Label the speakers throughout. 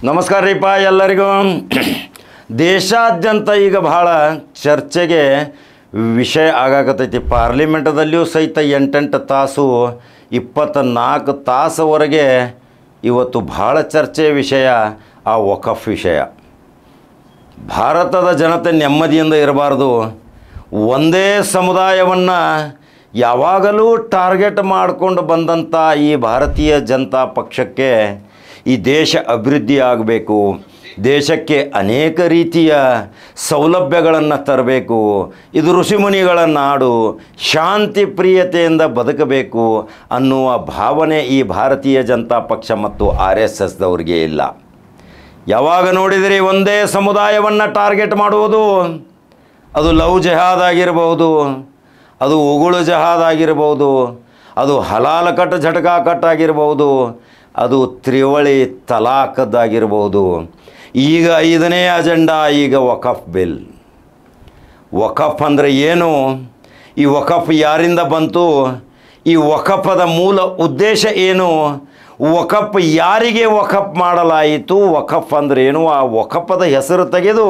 Speaker 1: ನಮಸ್ಕಾರ ರೀಪ ಎಲ್ಲರಿಗೂ. ದೇಶಾದ್ಯಂತ ಈಗ ಭಾಳ ಚರ್ಚೆಗೆ ವಿಷಯ ಆಗಾಕತ್ತೈತಿ. ಪಾರ್ಲಿಮೆಂಟದಲ್ಲಿಯೂ ಸಹಿತ 8 ತಾಸು 24 ತಾಸವರೆಗೆ ಇವತ್ತು ಭಾಳ ಚರ್ಚೆಯ ವಿಷಯ ಆ ವಕಫ್ ವಿಷಯ. ಭಾರತದ ಜನತೆ ನೆಮ್ಮದಿಯಿಂದ ಇರಬಾರ್ದು. ಒಂದೇ ಸಮುದಾಯವನ್ನು ಯಾವಾಗಲೂ ಟಾರ್ಗೆಟ್ ಮಾಡಿಕೊಂಡು ಬಂದಂಥ ಈ ಭಾರತೀಯ ಜನತಾ ಪಕ್ಷಕ್ಕೆ ಈ ದೇಶ ಅಭಿವೃದ್ಧಿ ಆಗಬೇಕು, ದೇಶಕ್ಕೆ ಅನೇಕ ರೀತಿಯ ಸೌಲಭ್ಯಗಳನ್ನು ತರಬೇಕು, ಇದು ಋಷಿಮುನಿಗಳ ನಾಡು, ಶಾಂತಿ ಪ್ರಿಯತೆಯಿಂದ ಬದುಕಬೇಕು ಅನ್ನುವ ಭಾವನೆ ಈ ಭಾರತೀಯ ಜನತಾ ಪಕ್ಷ ಮತ್ತು RSSದವ್ರಿಗೆ ಇಲ್ಲ. ಯಾವಾಗ ನೋಡಿದರೆ ಒಂದೇ ಸಮುದಾಯವನ್ನು ಟಾರ್ಗೆಟ್ ಮಾಡುವುದು, ಅದು ಲವ್ ಜಹಾದ್ ಆಗಿರ್ಬೋದು, ಅದು ಉಗುಳು ಜಹಾದ್ ಆಗಿರ್ಬೋದು, ಅದು ಹಲಾಲ ಕಟ್ ಝಟಕಾ ಕಟ್ ಆಗಿರ್ಬೋದು, ಅದು ತ್ರಿವಳಿ ತಲಾಖದ್ದಾಗಿರ್ಬೋದು. ಈಗ 5ನೇ ಅಜೆಂಡಾ ಈಗ ವಕಫ್ ಬಿಲ್. ವಕಫ್ ಅಂದರೆ ಏನು, ಈ ವಕಫ್ ಯಾರಿಂದ ಬಂತು, ಈ ವಕಫದ ಮೂಲ ಉದ್ದೇಶ ಏನು, ವಕಫ್ ಯಾರಿಗೆ ವಕಫ್ ಮಾಡಲಾಯಿತು, ವಕಫ್ ಅಂದ್ರೆ ಏನು, ಆ ವಕಫದ ಹೆಸರು ತೆಗೆದು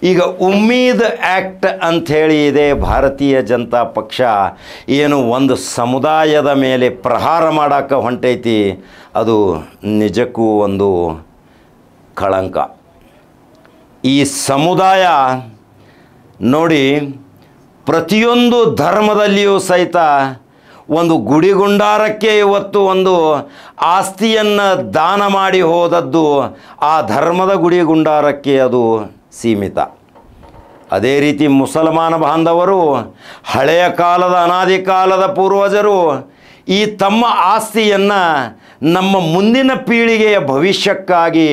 Speaker 1: ಈಗ ಉಮ್ಮೀದ್ ಆ್ಯಕ್ಟ್ ಅಂಥೇಳಿ ಇದೆ. ಭಾರತೀಯ ಜನತಾ ಪಕ್ಷ ಏನು ಒಂದು ಸಮುದಾಯದ ಮೇಲೆ ಪ್ರಹಾರ ಮಾಡೋಕ್ಕೆ ಹೊಂಟೈತಿ, ಅದು ನಿಜಕ್ಕೂ ಒಂದು ಕಳಂಕ. ಈ ಸಮುದಾಯ ನೋಡಿ, ಪ್ರತಿಯೊಂದು ಧರ್ಮದಲ್ಲಿಯೂ ಸಹಿತ ಒಂದು ಗುಡಿಗುಂಡಾರಕ್ಕೆ ಇವತ್ತು ಒಂದು ಆಸ್ತಿಯನ್ನು ದಾನ ಮಾಡಿ ಹೋದದ್ದು ಆ ಧರ್ಮದ ಗುಡಿಗುಂಡಾರಕ್ಕೆ ಅದು ಸೀಮಿತ. ಅದೇ ರೀತಿ ಮುಸಲ್ಮಾನ ಬಾಂಧವರು ಹಳೆಯ ಕಾಲದ ಅನಾದಿ ಕಾಲದ ಪೂರ್ವಜರು ಈ ತಮ್ಮ ಆಸ್ತಿಯನ್ನು ನಮ್ಮ ಮುಂದಿನ ಪೀಳಿಗೆಯ ಭವಿಷ್ಯಕ್ಕಾಗಿ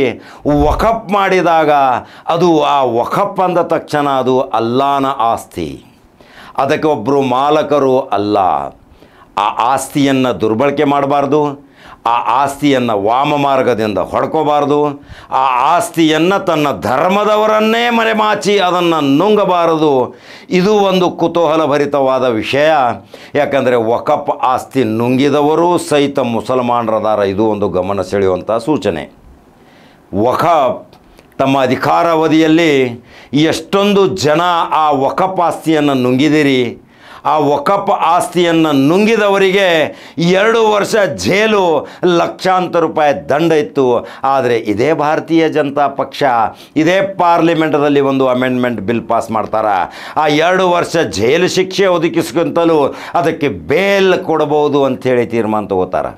Speaker 1: ವಕಫ್ ಮಾಡಿದಾಗ ಅದು ಆ ವಕಫ್ ಅಂದ ತಕ್ಷಣ ಅದು ಅಲ್ಲಾನ ಆಸ್ತಿ, ಅದಕ್ಕೆ ಒಬ್ಬರು ಮಾಲಕರು ಅಲ್ಲ. ಆ ಆಸ್ತಿಯನ್ನು ದುರ್ಬಳಕೆ ಮಾಡಬಾರ್ದು, ಆ ಆಸ್ತಿಯನ್ನು ವಾಮ ಮಾರ್ಗದಿಂದ ಹೊಡ್ಕೋಬಾರ್ದು, ಆ ಆಸ್ತಿಯನ್ನು ತನ್ನ ಧರ್ಮದವರನ್ನೇ ಮರೆಮಾಚಿ ಅದನ್ನು ನುಂಗಬಾರದು. ಇದು ಒಂದು ಕುತೂಹಲಭರಿತವಾದ ವಿಷಯ. ಯಾಕಂದರೆ ವಕಫ್ ಆಸ್ತಿ ನುಂಗಿದವರು ಸಹಿತ ಮುಸಲ್ಮಾನರದಾರ. ಇದು ಒಂದು ಗಮನ ಸೆಳೆಯುವಂಥ ಸೂಚನೆ. ವಕಫ್ ತಮ್ಮ ಅಧಿಕಾರಾವಧಿಯಲ್ಲಿ ಎಷ್ಟೊಂದು ಜನ ಆ ವಕಫ್ ಆಸ್ತಿಯನ್ನು ನುಂಗಿದಿರಿ. ಆ ವಕಫ್ ಆಸ್ತಿಯನ್ನು ನುಂಗಿದವರಿಗೆ 2 ವರ್ಷ ಜೈಲು, ಲಕ್ಷಾಂತರ ರೂಪಾಯಿ ದಂಡ ಇತ್ತು. ಆದರೆ ಇದೇ ಭಾರತೀಯ ಜನತಾ ಪಕ್ಷ ಇದೇ ಪಾರ್ಲಿಮೆಂಟದಲ್ಲಿ ಒಂದು ಅಮೆಂಡ್ಮೆಂಟ್ ಬಿಲ್ ಪಾಸ್ ಮಾಡ್ತಾರೆ. ಆ 2 ವರ್ಷ ಜೈಲು ಶಿಕ್ಷೆ ಒದಗಿಸ್ಕೊಂತಲೂ ಅದಕ್ಕೆ ಬೇಲ್ ಕೊಡಬಹುದು ಅಂಥೇಳಿ ತೀರ್ಮಾನ ತಗೋತಾರೆ.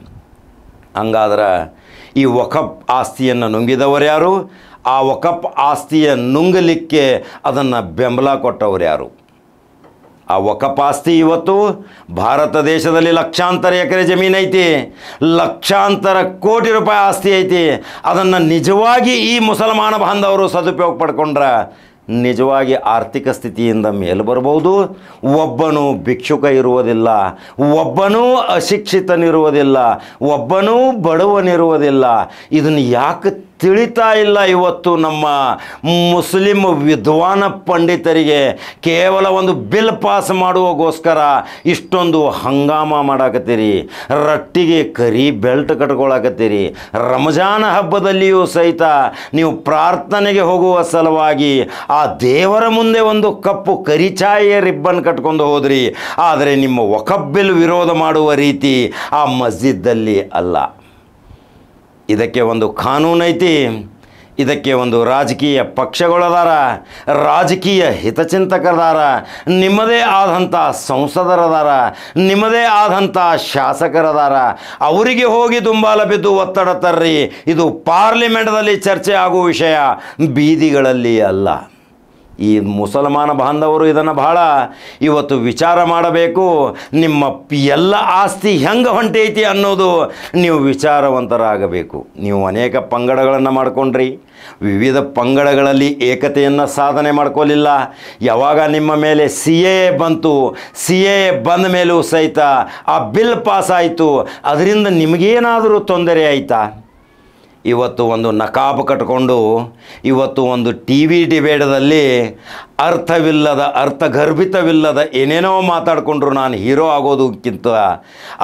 Speaker 1: ಹಂಗಾದ್ರೆ ಈ ವಕಫ್ ಆಸ್ತಿಯನ್ನು ನುಂಗಿದವರು ಯಾರು, ಆ ವಕಫ್ ಆಸ್ತಿಯ ನುಂಗಲಿಕ್ಕೆ ಅದನ್ನು ಬೆಂಬಲ ಕೊಟ್ಟವರು ಯಾರು? ಆ ವಕಫ್ ಆಸ್ತಿ ಇವತ್ತು ಭಾರತ ದೇಶದಲ್ಲಿ ಲಕ್ಷಾಂತರ ಎಕರೆ ಜಮೀನು ಐತಿ, ಲಕ್ಷಾಂತರ ಕೋಟಿ ರೂಪಾಯಿ ಆಸ್ತಿ ಐತಿ. ಅದನ್ನು ನಿಜವಾಗಿ ಈ ಮುಸಲ್ಮಾನ ಬಾಂಧವರು ಸದುಪಯೋಗ ಪಡ್ಕೊಂಡ್ರೆ ನಿಜವಾಗಿ ಆರ್ಥಿಕ ಸ್ಥಿತಿಯಿಂದ ಮೇಲೆ ಬರ್ಬೋದು. ಒಬ್ಬನೂ ಭಿಕ್ಷುಕ ಇರುವುದಿಲ್ಲ, ಒಬ್ಬನೂ ಅಶಿಕ್ಷಿತನಿರುವುದಿಲ್ಲ, ಒಬ್ಬನೂ ಬಡವನಿರುವುದಿಲ್ಲ. ಇದನ್ನು ಯಾಕೆ ತಿಳಿತಾ ಇಲ್ಲ ಇವತ್ತು ನಮ್ಮ ಮುಸ್ಲಿಂ ವಿದ್ವಾನ ಪಂಡಿತರಿಗೆ? ಕೇವಲ ಒಂದು ಬಿಲ್ ಪಾಸ್ ಮಾಡುವಗೋಸ್ಕರ ಇಷ್ಟೊಂದು ಹಂಗಾಮ ಮಾಡಾಕತ್ತೀರಿ, ರಟ್ಟಿಗೆ ಕರಿ ಬೆಲ್ಟ್ ಕಟ್ಕೊಳಕತ್ತೀರಿ. ರಂಜಾನ್ ಹಬ್ಬದಲ್ಲಿಯೂ ಸಹಿತ ನೀವು ಪ್ರಾರ್ಥನೆಗೆ ಹೋಗುವ ಸಲುವಾಗಿ ಆ ದೇವರ ಮುಂದೆ ಒಂದು ಕಪ್ಪು ಕರಿಚಾಯಿಯ ರಿಬ್ಬನ್ ಕಟ್ಕೊಂಡು ಹೋದ್ರಿ. ಆದರೆ ನಿಮ್ಮ ವಕಫ್ ಬಿಲ್ ವಿರೋಧ ಮಾಡುವ ರೀತಿ ಆ ಮಸ್ಜಿದ್ದಲ್ಲಿ ಅಲ್ಲ. ಇದಕ್ಕೆ ಒಂದು ಕಾನೂನು ಐತಿ, ಇದಕ್ಕೆ ಒಂದು ರಾಜಕೀಯ ಪಕ್ಷಗಳದಾರ, ರಾಜಕೀಯ ಹಿತಚಿಂತಕರದಾರ, ನಿಮ್ಮದೇ ಆದಂಥ ಸಂಸದರದಾರ, ನಿಮ್ಮದೇ ಆದಂಥ ಶಾಸಕರದಾರ. ಅವರಿಗೆ ಹೋಗಿ ದುಂಬಾಲ ಬಿದ್ದು ಒತ್ತಡ ತರ್ರಿ. ಇದು ಪಾರ್ಲಿಮೆಂಟ್ದಲ್ಲಿ ಚರ್ಚೆ ಆಗುವ ವಿಷಯ, ಬೀದಿಗಳಲ್ಲಿ ಅಲ್ಲ. ಈ ಮುಸಲ್ಮಾನ ಬಾಂಧವರು ಇದನ್ನು ಭಾಳ ಇವತ್ತು ವಿಚಾರ ಮಾಡಬೇಕು. ನಿಮ್ಮ ಎಲ್ಲ ಆಸ್ತಿ ಹೆಂಗೆ ಹೊಂಟೈತಿ ಅನ್ನೋದು ನೀವು ವಿಚಾರವಂತರಾಗಬೇಕು. ನೀವು ಅನೇಕ ಪಂಗಡಗಳನ್ನು ಮಾಡ್ಕೊಂಡ್ರಿ, ವಿವಿಧ ಪಂಗಡಗಳಲ್ಲಿ ಏಕತೆಯನ್ನು ಸಾಧನೆ ಮಾಡ್ಕೊಳ್ಳಿಲ್ಲ. ಯಾವಾಗ ನಿಮ್ಮ ಮೇಲೆ CAA ಬಂತು, CAA ಬಂದ ಮೇಲೂ ಸಹಿತ ಆ ಬಿಲ್ ಪಾಸ್ ಆಯಿತು, ಅದರಿಂದ ನಿಮಗೇನಾದರೂ ತೊಂದರೆ ಆಯಿತಾ? ಇವತ್ತು ಒಂದು ನಕಾಬ್ ಕಟ್ಕೊಂಡು ಇವತ್ತು ಒಂದು TV ಡಿಬೇಟದಲ್ಲಿ ಅರ್ಥವಿಲ್ಲದ ಅರ್ಥಗರ್ಭಿತವಿಲ್ಲದ ಏನೇನೋ ಮಾತಾಡಿಕೊಂಡ್ರು ನಾನು ಹೀರೋ ಆಗೋದಕ್ಕಿಂತ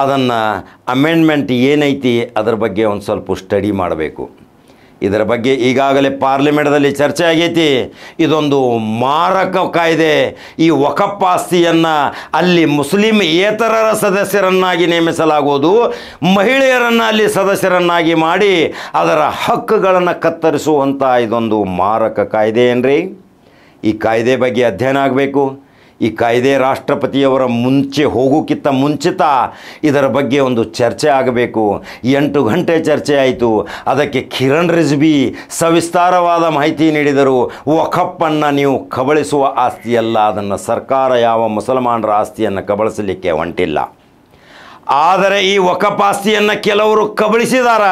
Speaker 1: ಅದನ್ನು ಅಮೆಂಡ್ಮೆಂಟ್ ಏನೈತಿ ಅದರ ಬಗ್ಗೆ ಒಂದು ಸ್ವಲ್ಪ ಸ್ಟಡಿ ಮಾಡಬೇಕು. ಇದರ ಬಗ್ಗೆ ಈಗಾಗಲೇ ಪಾರ್ಲಿಮೆಂಟ್ದಲ್ಲಿ ಚರ್ಚೆ ಆಗೈತಿ. ಇದೊಂದು ಮಾರಕ ಕಾಯ್ದೆ. ಈ ವಕಫ್ ಆಸ್ತಿಯನ್ನು ಅಲ್ಲಿ ಮುಸ್ಲಿಮೇತರರ ಸದಸ್ಯರನ್ನಾಗಿ ನೇಮಿಸಲಾಗುವುದು, ಮಹಿಳೆಯರನ್ನು ಅಲ್ಲಿ ಸದಸ್ಯರನ್ನಾಗಿ ಮಾಡಿ ಅದರ ಹಕ್ಕುಗಳನ್ನು ಕತ್ತರಿಸುವಂಥ ಇದೊಂದು ಮಾರಕ ಕಾಯ್ದೆ ಏನ್ರಿ. ಈ ಕಾಯ್ದೆ ಬಗ್ಗೆ ಅಧ್ಯಯನ ಆಗಬೇಕು. ಈ ಕಾಯ್ದೆ ರಾಷ್ಟ್ರಪತಿಯವರ ಮುಂಚೆ ಹೋಗೋಕ್ಕಿಂತ ಮುಂಚಿತ ಇದರ ಬಗ್ಗೆ ಒಂದು ಚರ್ಚೆ ಆಗಬೇಕು. 8 ಗಂಟೆ ಚರ್ಚೆ ಆಯಿತು. ಅದಕ್ಕೆ ಕಿರಣ್ ರಿಜ್ವಿ ಸವಿಸ್ತಾರವಾದ ಮಾಹಿತಿ ನೀಡಿದರು. ವಕಫನ್ನು ನೀವು ಕಬಳಿಸುವ ಆಸ್ತಿಯಲ್ಲ, ಅದನ್ನು ಸರ್ಕಾರ ಯಾವ ಮುಸಲ್ಮಾನರ ಆಸ್ತಿಯನ್ನು ಕಬಳಿಸಲಿಕ್ಕೆ ಹೊಂಟಿಲ್ಲ. ಆದರೆ ಈ ವಕಫ್ ಆಸ್ತಿಯನ್ನು ಕೆಲವರು ಕಬಳಿಸಿದಾರ.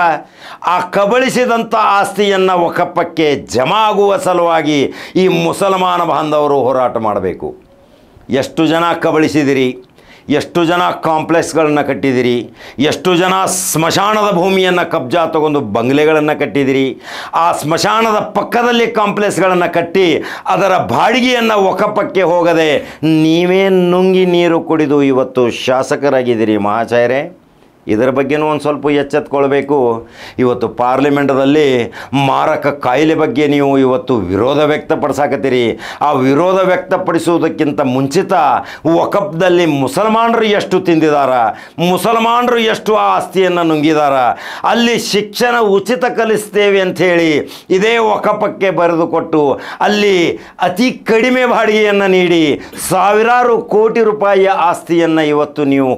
Speaker 1: ಆ ಕಬಳಿಸಿದಂಥ ಆಸ್ತಿಯನ್ನು ವಕಫಕ್ಕೆ ಜಮಾ ಆಗುವ ಸಲುವಾಗಿ ಈ ಮುಸಲ್ಮಾನ ಬಾಂಧವರು ಹೋರಾಟ ಮಾಡಬೇಕು. ಎಷ್ಟು ಜನ ಕಬಳಿಸಿದಿರಿ, ಎಷ್ಟು ಜನ ಕಾಂಪ್ಲೆಕ್ಸ್ಗಳನ್ನು ಕಟ್ಟಿದಿರಿ, ಎಷ್ಟು ಜನ ಸ್ಮಶಾನದ ಭೂಮಿಯನ್ನು ಕಬ್ಜಾ ತಗೊಂಡು ಬಂಗ್ಲೆಗಳನ್ನು ಕಟ್ಟಿದಿರಿ, ಆ ಸ್ಮಶಾನದ ಪಕ್ಕದಲ್ಲಿ ಕಾಂಪ್ಲೆಕ್ಸ್ಗಳನ್ನು ಕಟ್ಟಿ ಅದರ ಬಾಡಿಗೆಯನ್ನು ವಕಫಕ್ಕೆ ಹೋಗದೆ ನೀವೇ ನುಂಗಿ ನೀರು ಕುಡಿದು ಇವತ್ತು ಶಾಸಕರಾಗಿದ್ದೀರಿ ಮಹಾಶಯರೇ. ಇದರ ಬಗ್ಗೆನೂ ಒಂದು ಸ್ವಲ್ಪ ಎಚ್ಚೆತ್ಕೊಳ್ಬೇಕು. ಇವತ್ತು ಪಾರ್ಲಿಮೆಂಟದಲ್ಲಿ ಮಾರಕ ಕಾಯಿಲೆ ಬಗ್ಗೆ ನೀವು ಇವತ್ತು ವಿರೋಧ ವ್ಯಕ್ತಪಡಿಸಾಕತ್ತೀರಿ. ಆ ವಿರೋಧ ವ್ಯಕ್ತಪಡಿಸುವುದಕ್ಕಿಂತ ಮುಂಚಿತ ವಕಫ್ದಲ್ಲಿ ಮುಸಲ್ಮಾನರು ಎಷ್ಟು ತಿಂದಿದಾರ, ಮುಸಲ್ಮಾನರು ಎಷ್ಟು ಆ ಆಸ್ತಿಯನ್ನು ನುಂಗಿದಾರ, ಅಲ್ಲಿ ಶಿಕ್ಷಣ ಉಚಿತ ಕಲಿಸ್ತೇವೆ ಅಂಥೇಳಿ ಇದೇ ವಕಫಕ್ಕೆ ಬರೆದುಕೊಟ್ಟು ಅಲ್ಲಿ ಅತಿ ಕಡಿಮೆ ಬಾಡಿಗೆಯನ್ನು ನೀಡಿ ಸಾವಿರಾರು ಕೋಟಿ ರೂಪಾಯಿಯ ಆಸ್ತಿಯನ್ನು ಇವತ್ತು ನೀವು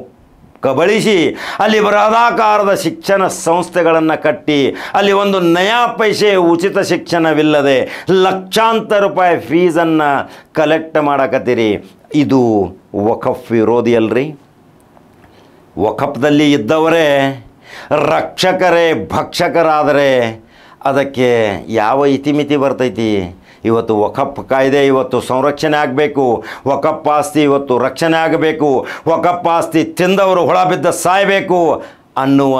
Speaker 1: ಕಬಳಿಸಿ ಅಲ್ಲಿ ಬೃಹದಾಕಾರದ ಶಿಕ್ಷಣ ಸಂಸ್ಥೆಗಳನ್ನು ಕಟ್ಟಿ ಅಲ್ಲಿ ಒಂದು ನಯಾ ಪೈಸೆ ಉಚಿತ ಶಿಕ್ಷಣವಿಲ್ಲದೆ ಲಕ್ಷಾಂತರ ರೂಪಾಯಿ ಫೀಸನ್ನು ಕಲೆಕ್ಟ್ ಮಾಡಕತ್ತೀರಿ. ಇದು ವಕಫ್ ವಿರೋಧಿ ಅಲ್ರಿ. ವಕಫ್ದಲ್ಲಿ ಇದ್ದವರೇ ರಕ್ಷಕರೇ ಭಕ್ಷಕರಾದರೆ ಅದಕ್ಕೆ ಯಾವ ಇತಿಮಿತಿ ಬರ್ತೈತಿ. ಇವತ್ತು ವಕಫ್ ಕಾಯ್ದೆ ಇವತ್ತು ಸಂರಕ್ಷಣೆ ಆಗಬೇಕು, ವಕಫ್ ಆಸ್ತಿ ಇವತ್ತು ರಕ್ಷಣೆ ಆಗಬೇಕು, ವಕಫ್ ಆಸ್ತಿ ತಿಂದವರು ಹೊಳ ಬಿದ್ದ ಸಾಯಬೇಕು ಅನ್ನುವ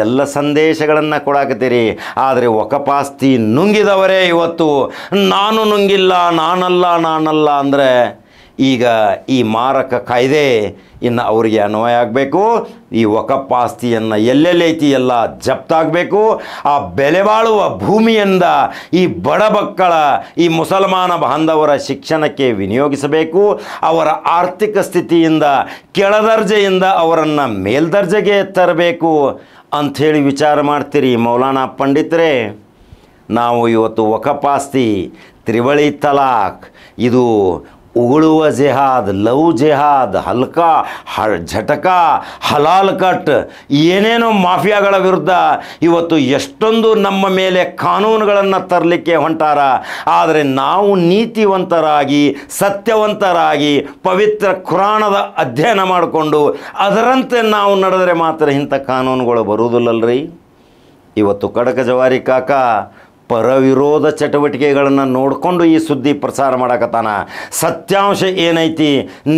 Speaker 1: ಎಲ್ಲ ಸಂದೇಶಗಳನ್ನು ಕೊಡಾಕತ್ತೀರಿ. ಆದರೆ ವಕಫ್ ಆಸ್ತಿ ನುಂಗಿದವರೇ ಇವತ್ತು ನಾನು ನುಂಗಿಲ್ಲ, ನಾನಲ್ಲ ಅಂದರೆ ಈಗ ಈ ಮಾರಕ ಕಾಯ್ದೆ ಇನ್ನು ಅವರಿಗೆ ಅನ್ವಯ ಆಗಬೇಕು. ಈ ವಕಫ್ ಆಸ್ತಿಯನ್ನು ಎಲ್ಲೆಲ್ಲೈತಿ ಎಲ್ಲ ಜಪ್ತಾಗಬೇಕು. ಆ ಬೆಲೆ ಬಾಳುವ ಭೂಮಿಯಿಂದ ಈ ಬಡ ಮಕ್ಕಳ ಈ ಮುಸಲ್ಮಾನ ಬಾಂಧವರ ಶಿಕ್ಷಣಕ್ಕೆ ವಿನಿಯೋಗಿಸಬೇಕು. ಅವರ ಆರ್ಥಿಕ ಸ್ಥಿತಿಯಿಂದ ಕೆಳದರ್ಜೆಯಿಂದ ಅವರನ್ನು ಮೇಲ್ದರ್ಜೆಗೆ ತರಬೇಕು ಅಂಥೇಳಿ ವಿಚಾರ ಮಾಡ್ತೀರಿ ಮೌಲಾನಾ ಪಂಡಿತರೇ. ನಾವು ಇವತ್ತು ವಕಫ್ ಆಸ್ತಿ, ತ್ರಿವಳಿ ತಲಾಕ್, ಇದು ಉಗುಳುವ ಜೆಹಾದ್, ಲವ್ ಜೆಹಾದ್, ಹಲ್ಕಾ ಝಟಕ, ಹಲಾಲ್ ಕಟ್, ಏನೇನೋ ಮಾಫಿಯಾಗಳ ವಿರುದ್ಧ ಇವತ್ತು ಎಷ್ಟೊಂದು ನಮ್ಮ ಮೇಲೆ ಕಾನೂನುಗಳನ್ನು ತರಲಿಕ್ಕೆ ಹೊಂಟಾರ. ಆದರೆ ನಾವು ನೀತಿವಂತರಾಗಿ ಸತ್ಯವಂತರಾಗಿ ಪವಿತ್ರ ಕುರಾನದ ಅಧ್ಯಯನ ಮಾಡಿಕೊಂಡು ಅದರಂತೆ ನಾವು ನಡೆದರೆ ಮಾತ್ರ ಇಂಥ ಕಾನೂನುಗಳು ಬರುವುದಿಲ್ಲಲ್ರಿ. ಇವತ್ತು ಖಡಕ ಜವಾರಿ ಕಾಕ ಪರವಿರೋಧ ಚಟುವಟಿಕೆಗಳನ್ನು ನೋಡಿಕೊಂಡು ಈ ಸುದ್ದಿ ಪ್ರಸಾರ ಮಾಡಕತ್ತಾನ. ಸತ್ಯಾಂಶ ಏನೈತಿ,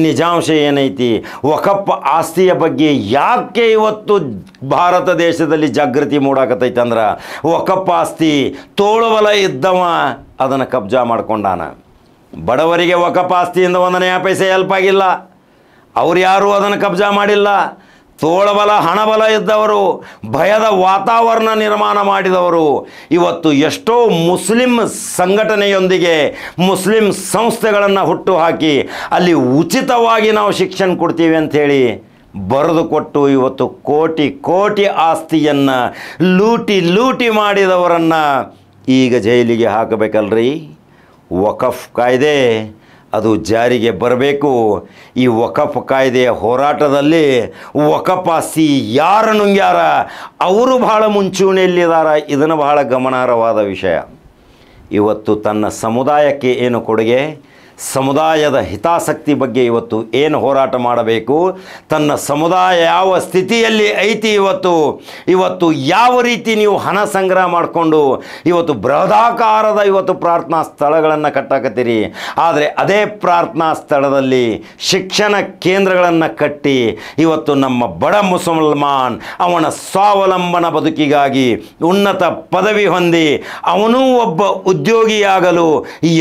Speaker 1: ನಿಜಾಂಶ ಏನೈತಿ, ವಕಫ್ ಆಸ್ತಿಯ ಬಗ್ಗೆ ಯಾಕೆ ಇವತ್ತು ಭಾರತ ದೇಶದಲ್ಲಿ ಜಾಗೃತಿ ಮೂಡಾಕತ್ತೈತೆ ಅಂದ್ರೆ ವಕಫ್ ಆಸ್ತಿ ತೋಳುಬಲ ಇದ್ದವ ಅದನ್ನು ಕಬ್ಜಾ ಮಾಡ್ಕೊಂಡಾನ. ಬಡವರಿಗೆ ವಕಫ್ ಆಸ್ತಿಯಿಂದ 1 ಪೈಸೆ ಹೆಲ್ಪ್ ಆಗಿಲ್ಲ, ಅವ್ರು ಯಾರೂ ಅದನ್ನು ಕಬ್ಜಾ ಮಾಡಿಲ್ಲ. ತೋಳಬಲ ಹಣಬಲ ಇದ್ದವರು, ಭಯದ ವಾತಾವರಣ ನಿರ್ಮಾಣ ಮಾಡಿದವರು ಇವತ್ತು ಎಷ್ಟೋ ಮುಸ್ಲಿಂ ಸಂಘಟನೆಯೊಂದಿಗೆ ಮುಸ್ಲಿಂ ಸಂಸ್ಥೆಗಳನ್ನು ಹುಟ್ಟು ಹಾಕಿ ಅಲ್ಲಿ ಉಚಿತವಾಗಿ ನಾವು ಶಿಕ್ಷಣ ಕೊಡ್ತೀವಿ ಅಂಥೇಳಿ ಬರೆದು ಕೊಟ್ಟು ಇವತ್ತು ಕೋಟಿ ಕೋಟಿ ಆಸ್ತಿಯನ್ನು ಲೂಟಿ ಮಾಡಿದವರನ್ನು ಈಗ ಜೈಲಿಗೆ ಹಾಕಬೇಕಲ್ರಿ. ವಕಫ್ ಕಾಯ್ದೆ ಅದು ಜಾರಿಗೆ ಬರಬೇಕು. ಈ ವಕಫ್ ಕಾಯ್ದೆಯ ಹೋರಾಟದಲ್ಲಿ ವಕಫ್ ಆಸ್ತಿ ಯಾರು ನುಂಗ್ಯಾರ ಅವರು ಬಹಳ ಮುಂಚೂಣಿಯಲ್ಲಿದ್ದಾರೆ. ಇದನ್ನು ಬಹಳ ಗಮನಾರ್ಹವಾದ ವಿಷಯ. ಇವತ್ತು ತನ್ನ ಸಮುದಾಯಕ್ಕೆ ಏನು ಕೊಡುಗೆ, ಸಮುದಾಯದ ಹಿತಾಸಕ್ತಿ ಬಗ್ಗೆ ಇವತ್ತು ಏನು ಹೋರಾಟ ಮಾಡಬೇಕು, ತನ್ನ ಸಮುದಾಯ ಯಾವ ಸ್ಥಿತಿಯಲ್ಲಿ ಐತಿ, ಇವತ್ತು ಯಾವ ರೀತಿ ನೀವು ಹಣ ಸಂಗ್ರಹ ಮಾಡಿಕೊಂಡು ಇವತ್ತು ಬೃಹದಾಕಾರದ ಇವತ್ತು ಪ್ರಾರ್ಥನಾ ಸ್ಥಳಗಳನ್ನು ಕಟ್ಟಾಕತ್ತೀರಿ. ಆದರೆ ಅದೇ ಪ್ರಾರ್ಥನಾ ಸ್ಥಳದಲ್ಲಿ ಶಿಕ್ಷಣ ಕೇಂದ್ರಗಳನ್ನು ಕಟ್ಟಿ ಇವತ್ತು ನಮ್ಮ ಬಡ ಮುಸಲ್ಮಾನ್ ಅವನ ಸ್ವಾವಲಂಬನ ಬದುಕಿಗಾಗಿ ಉನ್ನತ ಪದವಿ ಹೊಂದಿ ಅವನೂ ಒಬ್ಬ ಉದ್ಯೋಗಿಯಾಗಲು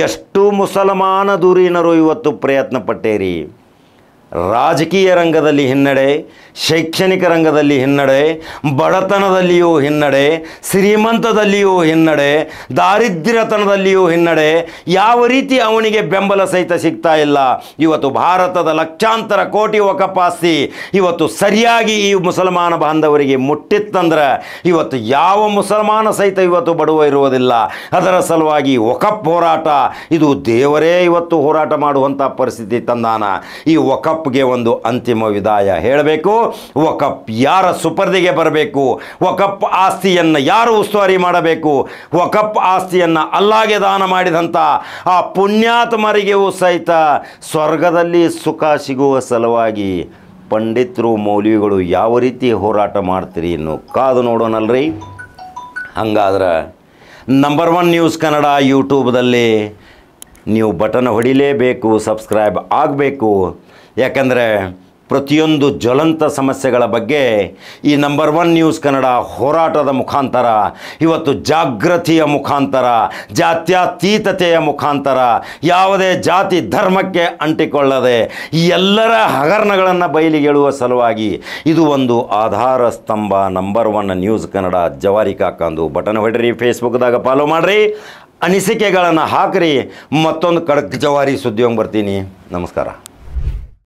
Speaker 1: ಎಷ್ಟು ಮುಸಲ್ಮಾನ ಧುರೀಣರು ಇವತ್ತು ಪ್ರಯತ್ನ ಪಟ್ಟೇರಿ. ರಾಜಕೀಯ ರಂಗದಲ್ಲಿ ಹಿನ್ನಡೆ, ಶೈಕ್ಷಣಿಕ ರಂಗದಲ್ಲಿ ಹಿನ್ನಡೆ, ಬಡತನದಲ್ಲಿಯೂ ಹಿನ್ನಡೆ, ಶ್ರೀಮಂತದಲ್ಲಿಯೂ ಹಿನ್ನಡೆ, ದಾರಿದ್ರ್ಯತನದಲ್ಲಿಯೂ ಹಿನ್ನಡೆ. ಯಾವ ರೀತಿ ಅವನಿಗೆ ಬೆಂಬಲ ಸಹಿತ ಸಿಗ್ತಾ ಇಲ್ಲ. ಇವತ್ತು ಭಾರತದ ಲಕ್ಷಾಂತರ ಕೋಟಿ ವಕಫ್ ಆಸ್ತಿ ಇವತ್ತು ಸರಿಯಾಗಿ ಈ ಮುಸಲ್ಮಾನ ಬಾಂಧವರಿಗೆ ಮುಟ್ಟಿತ್ತಂದ್ರೆ ಇವತ್ತು ಯಾವ ಮುಸಲ್ಮಾನ ಸಹಿತ ಇವತ್ತು ಬಡವ ಇರುವುದಿಲ್ಲ. ಅದರ ಸಲುವಾಗಿ ವಕಫ್ ಹೋರಾಟ ಇದು ದೇವರೇ ಇವತ್ತು ಹೋರಾಟ ಮಾಡುವಂಥ ಪರಿಸ್ಥಿತಿ ತಂದಾನ. ಈ ವಕಫ್ಗೆ ಒಂದು ಅಂತಿಮ ವಿದಾಯ ಹೇಳಬೇಕು. ವಕಫ್ ಯಾರ ಸುಪರ್ದಿಗೆ ಬರಬೇಕು, ವಕಫ್ ಆಸ್ತಿಯನ್ನು ಯಾರು ಉಸ್ತುವಾರಿ ಮಾಡಬೇಕು, ವಕಫ್ ಆಸ್ತಿಯನ್ನು ಅಲ್ಲಾಗೆ ದಾನ ಮಾಡಿದಂಥ ಆ ಪುಣ್ಯಾತ್ಮರಿಗೂ ಸಹಿತ ಸ್ವರ್ಗದಲ್ಲಿ ಸುಖ ಸಿಗುವ ಸಲುವಾಗಿ ಪಂಡಿತರು ಮೌಲ್ವಿಗಳು ಯಾವ ರೀತಿ ಹೋರಾಟ ಮಾಡ್ತೀರಿ ಇನ್ನು ಕಾದು ನೋಡೋಣಲ್ರಿ. ಹಂಗಾದ್ರೆ ನಂಬರ್ 1 ನ್ಯೂಸ್ ಕನ್ನಡ ಯೂಟ್ಯೂಬ್ದಲ್ಲಿ ನೀವು ಬಟನ್ ಹೊಡಿಲೇಬೇಕು, ಸಬ್ಸ್ಕ್ರೈಬ್ ಆಗಬೇಕು. ಯಾಕಂದರೆ ಪ್ರತಿಯೊಂದು ಜ್ವಲಂತ ಸಮಸ್ಯೆಗಳ ಬಗ್ಗೆ ಈ ನಂಬರ್ 1 ನ್ಯೂಸ್ ಕನ್ನಡ ಹೋರಾಟದ ಮುಖಾಂತರ, ಇವತ್ತು ಜಾಗೃತಿಯ ಮುಖಾಂತರ, ಜಾತ್ಯತೀತತೆಯ ಮುಖಾಂತರ, ಯಾವುದೇ ಜಾತಿ ಧರ್ಮಕ್ಕೆ ಅಂಟಿಕೊಳ್ಳದೆ ಎಲ್ಲರ ಹಗರಣಗಳನ್ನು ಬಯಲಿಗೆಳುವ ಸಲುವಾಗಿ ಇದು ಒಂದು ಆಧಾರ ಸ್ತಂಭ. ನಂಬರ್ 1 ನ್ಯೂಸ್ ಕನ್ನಡ ಜವಾರಿ ಕಾಕಂದು ಬಟನ್ ಹೊಡ್ರಿ, ಫೇಸ್ಬುಕ್ದಾಗ ಫಾಲೋ ಮಾಡಿರಿ, ಅನಿಸಿಕೆಗಳನ್ನು ಹಾಕಿರಿ. ಮತ್ತೊಂದು ಖಡಕ್ ಜವಾರಿ ಸುದ್ದಿಯೊಂಗೆ ಬರ್ತೀನಿ. ನಮಸ್ಕಾರ.